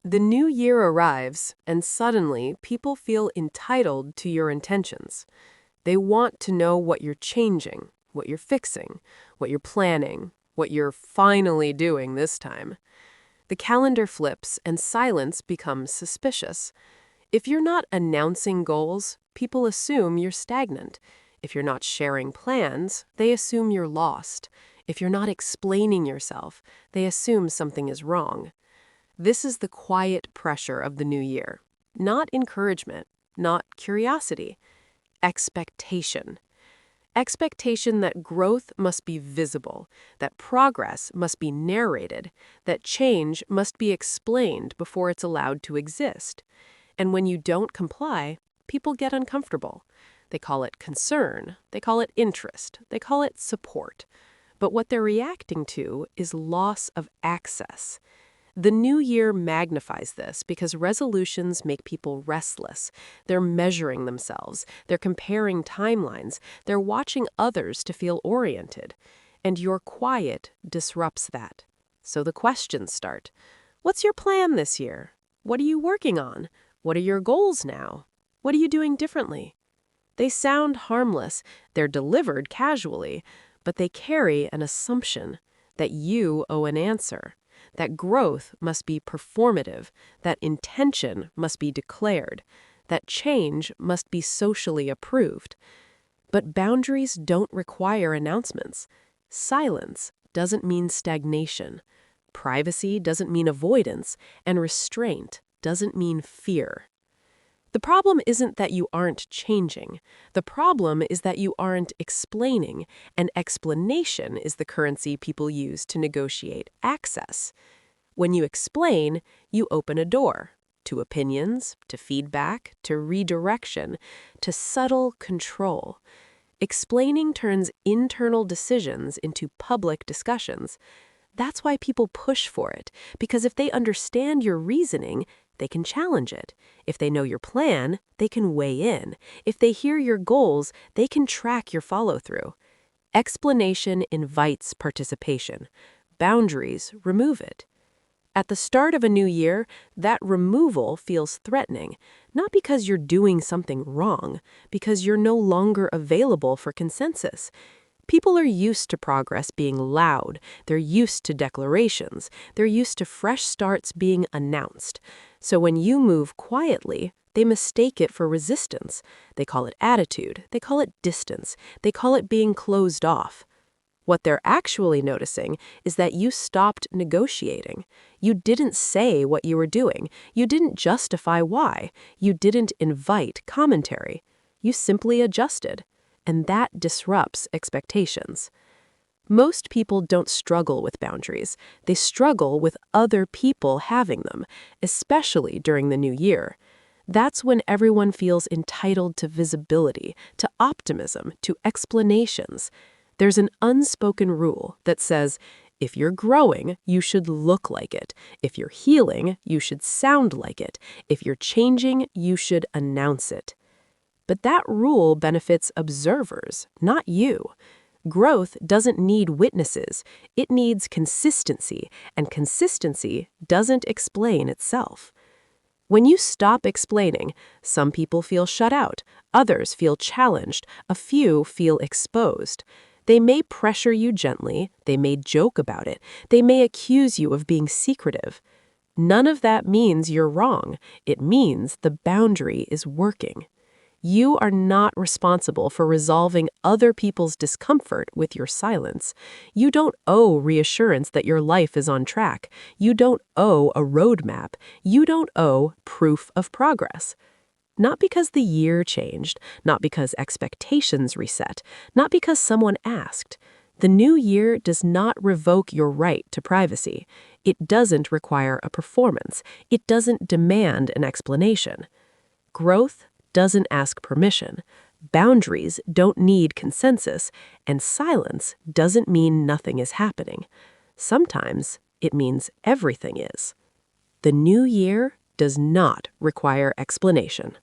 The new year arrives, and suddenly people feel entitled to your intentions. They want to know what you're changing, what you're fixing, what you're planning, what you're finally doing this time. The calendar flips and silence becomes suspicious. If you're not announcing goals, people assume you're stagnant. If you're not sharing plans, they assume you're lost. If you're not explaining yourself, they assume something is wrong. This is the quiet pressure of the new year. Not encouragement, not curiosity. Expectation. Expectation that growth must be visible, that progress must be narrated, that change must be explained before it's allowed to exist. And when you don't comply, people get uncomfortable. They call it concern, they call it interest, they call it support. But what they're reacting to is loss of access. The new year magnifies this because resolutions make people restless. They're measuring themselves, they're comparing timelines, they're watching others to feel oriented. And your quiet disrupts that. So the questions start. What's your plan this year? What are you working on? What are your goals now? What are you doing differently? They sound harmless, they're delivered casually, but they carry an assumption that you owe an answer. That growth must be performative, that intention must be declared, that change must be socially approved. But boundaries don't require announcements. Silence doesn't mean stagnation. Privacy doesn't mean avoidance, and restraint doesn't mean fear. The problem isn't that you aren't changing. The problem is that you aren't explaining, and explanation is the currency people use to negotiate access. When you explain, you open a door to opinions, to feedback, to redirection, to subtle control. Explaining turns internal decisions into public discussions. That's why people push for it, because if they understand your reasoning, they can challenge it. If they know your plan, they can weigh in. If they hear your goals, they can track your follow-through. Explanation invites participation. Boundaries remove it. At the start of a new year, that removal feels threatening, not because you're doing something wrong, because you're no longer available for consensus. People are used to progress being loud, they're used to declarations, they're used to fresh starts being announced. So when you move quietly, they mistake it for resistance. They call it attitude, they call it distance, they call it being closed off. What they're actually noticing is that you stopped negotiating. You didn't say what you were doing. You didn't justify why. You didn't invite commentary. You simply adjusted. And that disrupts expectations. Most people don't struggle with boundaries. They struggle with other people having them, especially during the new year. That's when everyone feels entitled to visibility, to optimism, to explanations. There's an unspoken rule that says, if you're growing, you should look like it. If you're healing, you should sound like it. If you're changing, you should announce it. But that rule benefits observers, not you. Growth doesn't need witnesses. It needs consistency, and consistency doesn't explain itself. When you stop explaining, some people feel shut out, others feel challenged, a few feel exposed. They may pressure you gently, they may joke about it, they may accuse you of being secretive. None of that means you're wrong. It means the boundary is working. You are not responsible for resolving other people's discomfort with your silence. You don't owe reassurance that your life is on track. You don't owe a roadmap. You don't owe proof of progress. Not because the year changed, not because expectations reset, not because someone asked. The new year does not revoke your right to privacy. It doesn't require a performance. It doesn't demand an explanation. Growth doesn't ask permission. Boundaries don't need consensus, and silence doesn't mean nothing is happening. Sometimes it means everything is. The new year does not require explanation.